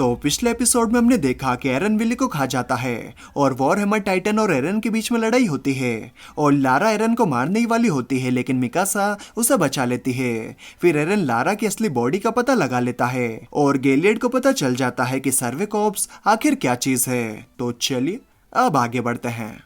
तो पिछले एपिसोड में हमने देखा कि एरन विली को खा जाता है और वॉरहैमर टाइटन और एरन के बीच में लड़ाई होती है और लारा एरन को मारने ही वाली होती है, लेकिन मिकासा उसे बचा लेती है। फिर एरन लारा की असली बॉडी का पता लगा लेता है और गेलियड को पता चल जाता है कि सर्विकॉप्स आखिर क्या चीज है। तो चलिए अब आगे बढ़ते हैं।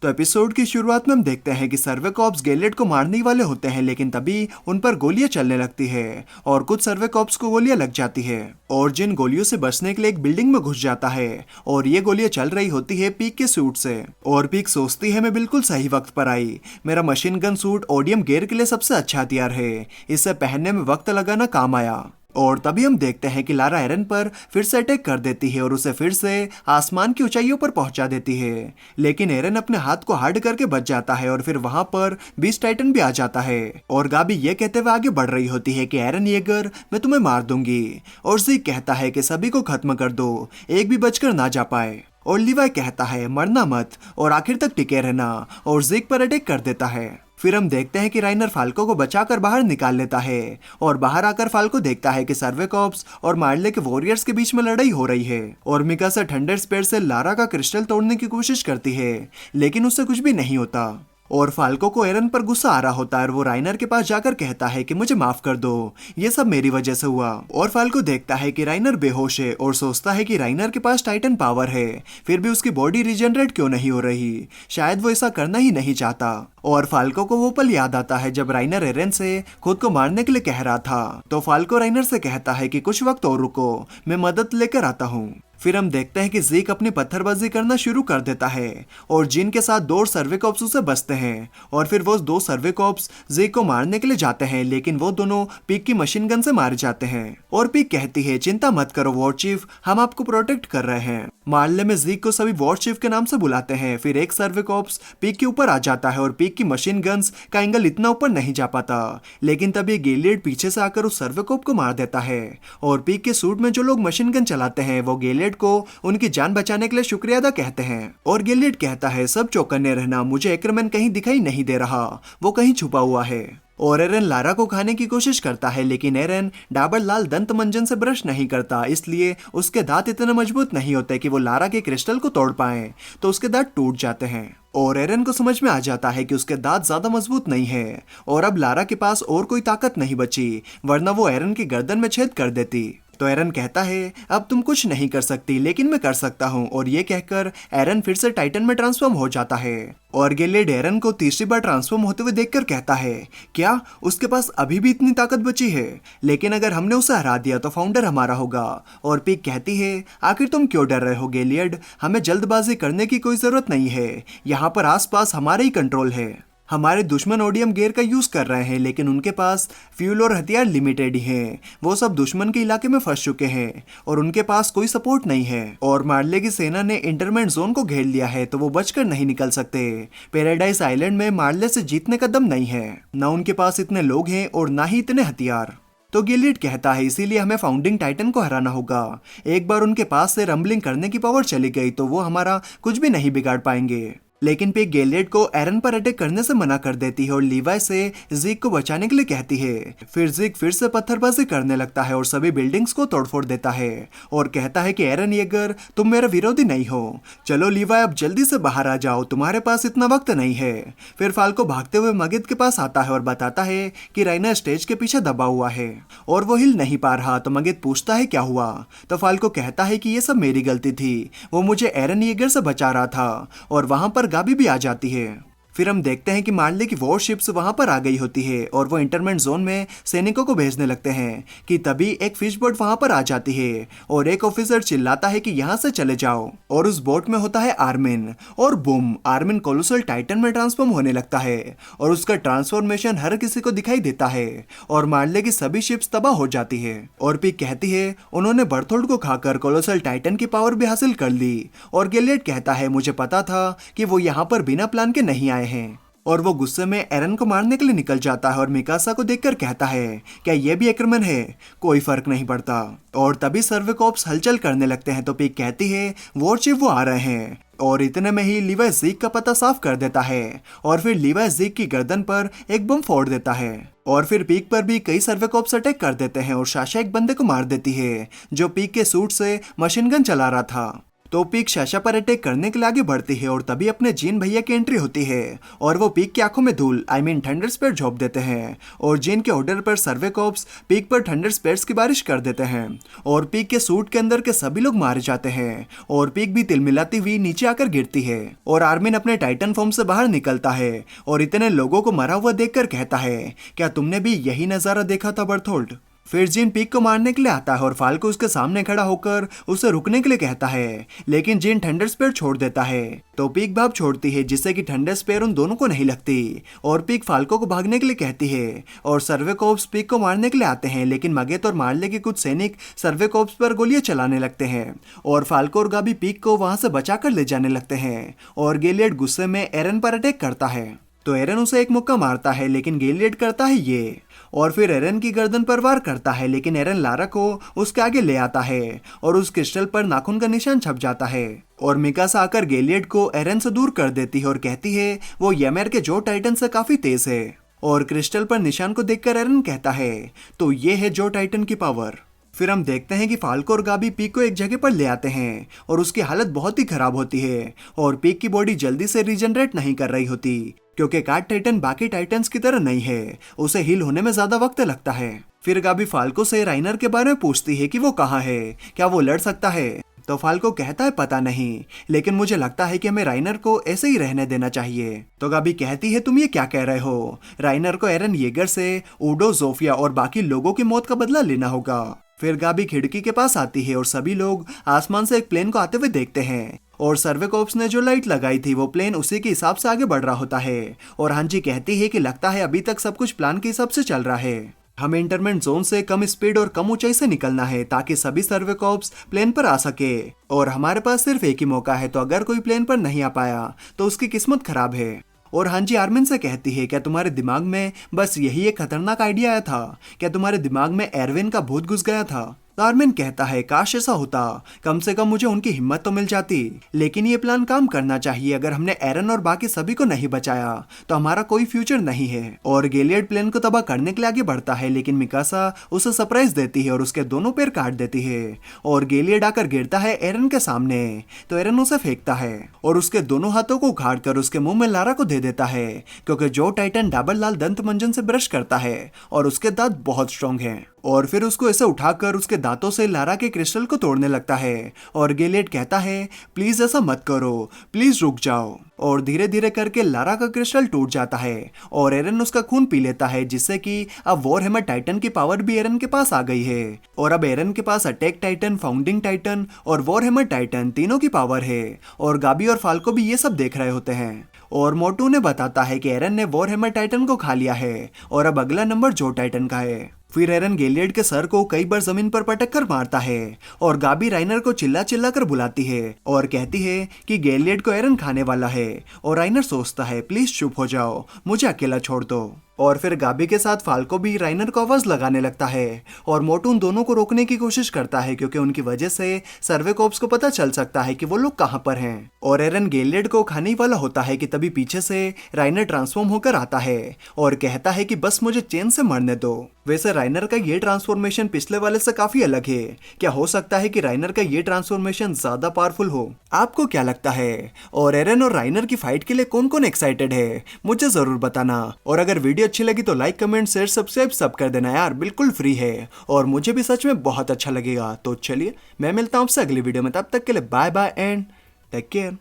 तो एपिसोड की शुरुआत में हम देखते हैं कि सर्विकॉप्स गेलियड को मारने ही वाले होते हैं, लेकिन तभी उन पर गोलियां चलने लगती है और कुछ सर्विकॉप्स को गोलियां लग जाती है और जिन गोलियों से बचने के लिए एक बिल्डिंग में घुस जाता है और ये गोलियां चल रही होती है पीक के सूट से। और पीक सोचती है मैं बिल्कुल सही वक्त पर आई, मेरा मशीन गन सूट ओडियम गेयर के लिए सबसे अच्छा हथियार है, इसे पहनने में वक्त लगाना काम आया। और तभी हम देखते हैं कि लारा एरन पर फिर से अटैक कर देती है और उसे फिर से आसमान की ऊंचाइयों पर पहुंचा देती है, लेकिन एरन अपने हाथ को हार्ड करके बच जाता है और फिर वहां पर बीस्ट टाइटन भी आ जाता है और गाबी ये कहते हुए आगे बढ़ रही होती है कि एरन येगर मैं तुम्हें मार दूंगी। और ज़ीक कहता है कि सभी को खत्म कर दो, एक भी बचकर ना जा पाए। और लीवाई कहता है मरना मत और आखिर तक टिके रहना और ज़ीक पर अटैक कर देता है। फिर हम देखते हैं कि राइनर फाल्को को बचाकर बाहर निकाल लेता है और बाहर आकर फाल्को देखता है कि सर्विकॉप्स और मार्ले के वॉरियर्स के बीच में लड़ाई हो रही है और मिकासा ठंडर स्पेयर से लारा का क्रिस्टल तोड़ने की कोशिश करती है, लेकिन उससे कुछ भी नहीं होता। और फाल्को को एरन पर गुस्सा आ रहा होता है और वो राइनर के पास जाकर कहता है कि मुझे माफ कर दो, ये सब मेरी वजह से हुआ। और फाल्को देखता है कि राइनर बेहोश है और सोचता है कि राइनर के पास टाइटन पावर है, फिर भी उसकी बॉडी रिजनरेट क्यों नहीं हो रही, शायद वो ऐसा करना ही नहीं चाहता। और फाल्को को वो पल याद आता है जब राइनर एरन से खुद को मारने के लिए कह रहा था। तो फाल्को राइनर से कहता है कि कुछ वक्त और रुको, मैं मदद लेकर आता हूँ। फिर हम देखते हैं कि ज़ीक अपनी पत्थरबाजी करना शुरू कर देता है और जिन के साथ दो सर्विकॉप्स उसे बचते हैं और फिर वो दो सर्विकॉप्स ज़ीक को मारने के लिए जाते हैं, लेकिन वो दोनों पीक की मशीन गन से मारे जाते हैं। और पीक कहती है चिंता मत करो वॉर चीफ, हम आपको प्रोटेक्ट कर रहे हैं। मार्ले में ज़ीक को सभी वॉर चीफ के नाम से बुलाते हैं। फिर एक सर्विकॉप्स पीक के ऊपर आ जाता है और पीक की मशीन गन्स का एंगल इतना ऊपर नहीं जा पाता, लेकिन तभी गेलियड पीछे से आकर उस सर्विकॉप को मार देता है और पीक के सूट में जो लोग मशीन गन चलाते हैं वो गेलियड को उनकी जान बचाने के लिए शुक्रिया अदा कहते हैं। और गेलियड कहता है सब चौकन्ने रहना, मुझे एक्रेमैन कहीं दिखाई नहीं दे रहा, वो कहीं छुपा हुआ है। और एरन लारा को खाने की कोशिश करता है, लेकिन एरन डाबर लाल दंत मंजन से ब्रश नहीं करता, इसलिए उसके दांत इतने मजबूत नहीं होते कि वो लारा के क्रिस्टल को तोड़ पाए, तो उसके दांत टूट जाते हैं। और एरन को समझ में आ जाता है कि उसके दांत ज्यादा मजबूत नहीं है और अब लारा के पास और कोई ताकत नहीं बची, वरना वो एरन की गर्दन में छेद कर देती। तो एरन कहता है अब तुम कुछ नहीं कर सकती, लेकिन मैं कर सकता हूँ। और ये कहकर एरन फिर से टाइटन में ट्रांसफॉर्म हो जाता है और गेलियड एरन को तीसरी बार ट्रांसफॉर्म होते हुए देखकर कहता है क्या उसके पास अभी भी इतनी ताकत बची है, लेकिन अगर हमने उसे हरा दिया तो फाउंडर हमारा होगा। और पीक कहती है आखिर तुम क्यों डर रहे हो गेलियड, हमें जल्दबाजी करने की कोई जरूरत नहीं है, यहाँ पर आसपास हमारे ही कंट्रोल है। हमारे दुश्मन ओडियम गेयर का यूज कर रहे हैं, लेकिन उनके पास फ्यूल और हथियार लिमिटेड ही हैं। वो सब दुश्मन के इलाके में फंस चुके हैं और उनके पास कोई सपोर्ट नहीं है। और मार्ले की सेना ने इंटरमेंट जोन को घेर लिया है, तो वो बचकर नहीं निकल सकते। पैराडाइज आइलैंड में मार्ले से जीतने का दम नहीं है, न उनके पास इतने लोग हैं और ना ही इतने हथियार। तो गेलियड कहता है इसीलिए हमें फाउंडिंग टाइटन को हराना होगा। एक बार उनके पास से रंबलिंग करने की पावर चली गई तो वो हमारा कुछ भी नहीं बिगाड़ पाएंगे। लेकिन पीक गेलियड को एरन पर अटैक करने से मना कर देती है और लीवाई से ज़ीक को बचाने के लिए कहती है। फिर ज़ीक फिर से पत्थरबाजी करने लगता है और सभी बिल्डिंग्स को तोड़फोड़ देता है और कहता है कि एरन येगर तुम मेरा विरोधी नहीं हो, चलो लीवाई अब जल्दी से बाहर आ जाओ, तुम्हारे पास इतना वक्त नहीं है। फिर फाल्को भागते हुए मगिद के पास आता है और बताता है कि राइनर स्टेज के पीछे दबा हुआ है और वो हिल नहीं पा रहा। तो मगिद पूछता है क्या हुआ, तो फाल्को कहता है कि ये सब मेरी गलती थी, वो मुझे एरन येगर से बचा रहा था। और वहां पर गाबी भी आ जाती है। फिर हम देखते हैं कि मार्ले की वॉरशिप्स वहां पर आ गई होती है और वो इंटरमेंट जोन में सैनिकों को भेजने लगते हैं कि तभी एक फिश बोट वहां पर आ जाती है और एक ऑफिसर चिल्लाता है कि यहाँ से चले जाओ। और उस बोट में होता है आर्मिन और बूम, आर्मिन कोलोसल टाइटन में ट्रांसफॉर्म होने लगता है और उसका ट्रांसफॉर्मेशन हर किसी को दिखाई देता है और मार्ले की सभी शिप्स तबाह हो जाती है। और पीक कहती है उन्होंने बर्थोल्ड को खाकर कोलोसल टाइटन की पावर भी हासिल कर ली। और गेलियड कहता है मुझे पता था कि वो यहाँ पर बिना प्लान के नहीं आए हैं। और वो गुस्से में एरन को मारने के लिए निकल जाता है और मिकासा को देखकर कहता है क्या ये भी एक्रमैन है, कोई फर्क नहीं पड़ता। और तभी सर्वे कॉप्स हलचल करने लगते हैं तो पीक कहती है वॉर चीफ वो आ रहे हैं। और इतने में ही लीवाई ज़ीक का पता साफ कर देता है और फिर लीवाई ज़ीक की गर्दन पर एक बम फोड़ देता है। और फिर पीक पर भी कई सर्वे कॉप्स अटैक कर देते हैं और साशा एक बंदे को मार देती है जो पीक के सूट से मशीन गन चला रहा था। तो पीक साशा पर अटैक करने के लिए आगे बढ़ती है और तभी अपने जीन भैया की एंट्री होती है और वो पीक की आंखों में धूल थंडर स्पेयर झोंप देते हैं और जीन के ऑर्डर पर सर्वे कॉप्स पीक पर थंडर स्पेयर्स की बारिश कर देते हैं और पीक के सूट के अंदर के सभी लोग मारे जाते हैं और पीक भी तिलमिलाती हुई नीचे आकर गिरती है और आर्मिन अपने टाइटन फॉर्म से बाहर निकलता है और इतने लोगों को मरा हुआ देखकर कहता है क्या तुमने भी यही नजारा देखा था बर्थोल्ड। फिर जिन पीक को मारने के लिए आता है और फाल्को उसके सामने खड़ा होकर उसे रुकने के लिए कहता है लेकिन जिन थंडर स्पेयर छोड़ देता है तो पीक भाप छोड़ती है जिससे कि थंडर स्पेयर उन दोनों को नहीं लगती और पीक फाल्को को भागने के लिए कहती है और सर्वे कॉप्स पीक को मारने के लिए आते हैं लेकिन मगेत और मार्ले के कुछ सैनिक सर्वे कॉप्स पर गोलियां चलाने लगते हैं और फाल्को और गाबी पीक को वहां से बचाकर ले जाने लगते हैं और गेलियड गुस्से में एरन पर अटैक करता है तो एरन उसे एक मुक्का मारता है लेकिन गेलियड करता है ये और फिर एरन की गर्दन पर वार करता है लेकिन एरन लारा को उसके आगे ले आता है और उस क्रिस्टल पर नाखून का निशान छप जाता है और मिकासा आकर गेलियड को एरन से दूर कर देती है और कहती है वो यमेर के जो टाइटन से काफी तेज है और क्रिस्टल पर निशान को देखकर एरन कहता है तो ये है जो टाइटन की पावर। फिर हम देखते हैं कि फाल्को और गाबी पीक को एक जगह पर ले आते हैं और उसकी हालत बहुत ही खराब होती है और पीक की बॉडी जल्दी से रीजनरेट नहीं कर रही होती क्योंकि कार्ड टाइटन बाकी टाइटन्स की तरह नहीं है, उसे हील होने में ज्यादा वक्त लगता है। फिर गाबी फाल्को से राइनर के बारे में पूछती है कि वो कहाँ है, क्या वो लड़ सकता है। तो फाल्को कहता है पता नहीं लेकिन मुझे लगता है कि हमें राइनर को ऐसे ही रहने देना चाहिए। तो गाबी कहती है तुम ये क्या कह रहे हो, राइनर को एरन येगर से उडो जोफिया और बाकी लोगों की मौत का बदला लेना होगा। फिर गाबी खिड़की के पास आती है और सभी लोग आसमान से एक प्लेन को आते हुए देखते हैं और सर्वे कॉप्स ने जो लाइट लगाई थी वो प्लेन उसी के हिसाब से आगे बढ़ रहा होता है और हांजी कहती है कि लगता है अभी तक सब कुछ प्लान के हिसाब से चल रहा है। हमें इंटरमेंट जोन से कम स्पीड और कम ऊंचाई से निकलना है ताकि सभी सर्वे कॉप्स प्लेन पर आ सके और हमारे पास सिर्फ एक ही मौका है, तो अगर कोई प्लेन पर नहीं आ पाया तो उसकी किस्मत खराब है। और हांजी आर्मिन से कहती है क्या तुम्हारे दिमाग में बस यही एक खतरनाक आइडिया आया था, क्या तुम्हारे दिमाग में एरविन का भूत घुस गया था। तो आर्मिन कहता है काश ऐसा होता, कम से कम मुझे उनकी हिम्मत तो मिल जाती, लेकिन ये प्लान काम करना चाहिए। अगर हमने एरन और बाकी सभी को नहीं बचाया तो हमारा कोई फ्यूचर नहीं है। और गेलियड प्लेन को तबाह करने के लिए आगे बढ़ता है लेकिन मिकासा उसे सरप्राइज देती है और उसके दोनों पैर काट देती है और गेलियड आकर गिरता है एरन के सामने। तो एरन उसे फेंकता है और उसके दोनों हाथों को उखाड़ कर उसके मुंह में लारा को दे देता है क्योंकि जो टाइटन डाबर लाल दंत मंजन से ब्रश करता है और उसके दांत बहुत स्ट्रॉन्ग हैं। और फिर उसको ऐसे उठाकर उसके दांतों से लारा के क्रिस्टल को तोड़ने लगता है और गेलियड कहता है प्लीज ऐसा मत करो, प्लीज रुक जाओ। और धीरे धीरे करके लारा का क्रिस्टल टूट जाता है और एरन उसका खून पी लेता है जिससे कि अब वॉरहेमर टाइटन की पावर भी एरन के पास आ गई है और अब एरन के पास अटैक टाइटन, फाउंडिंग टाइटन और वॉरहेमर टाइटन तीनों की पावर है। और गाबी और फाल्को भी ये सब देख रहे होते हैं और मोटू ने बताता है कि एरन ने वॉरहेमर टाइटन को खा लिया है और अब अगला नंबर जो टाइटन का है। फिर एरन गेलियड के सर को कई बार जमीन पर पटक कर मारता है और गाबी राइनर को चिल्ला चिल्ला कर बुलाती है और कहती है कि गेलियड को एरन खाने वाला है और राइनर सोचता है प्लीज चुप हो जाओ, मुझे अकेला छोड़ दो। और फिर गाबी के साथ फाल्को भी राइनर को आवाज लगाने लगता है और मोटू उन दोनों को रोकने की कोशिश करता है क्योंकि उनकी वजह से सर्वे कॉप्स को पता चल सकता है कि वो लोग कहां पर हैं। और एरन गेलियड को खाने वाला होता है कि तभी पीछे से राइनर ट्रांसफॉर्म होकर आता है और कहता है कि बस मुझे चैन से मरने दो। वैसे राइनर का ये ट्रांसफॉर्मेशन पिछले वाले से काफी अलग है, क्या हो सकता है कि राइनर का ये ट्रांसफॉर्मेशन ज्यादा पावरफुल हो? आपको क्या लगता है? और एरन और राइनर की फाइट के लिए कौन कौन एक्साइटेड है मुझे जरूर बताना। और अगर वीडियो अच्छी लगी तो लाइक, कमेंट, शेयर, सब्सक्राइब सब कर देना यार, बिल्कुल फ्री है और मुझे भी सच में बहुत अच्छा लगेगा। तो चलिए मैं मिलता हूँ आपसे अगली वीडियो में, तब तक के लिए bye bye and take care.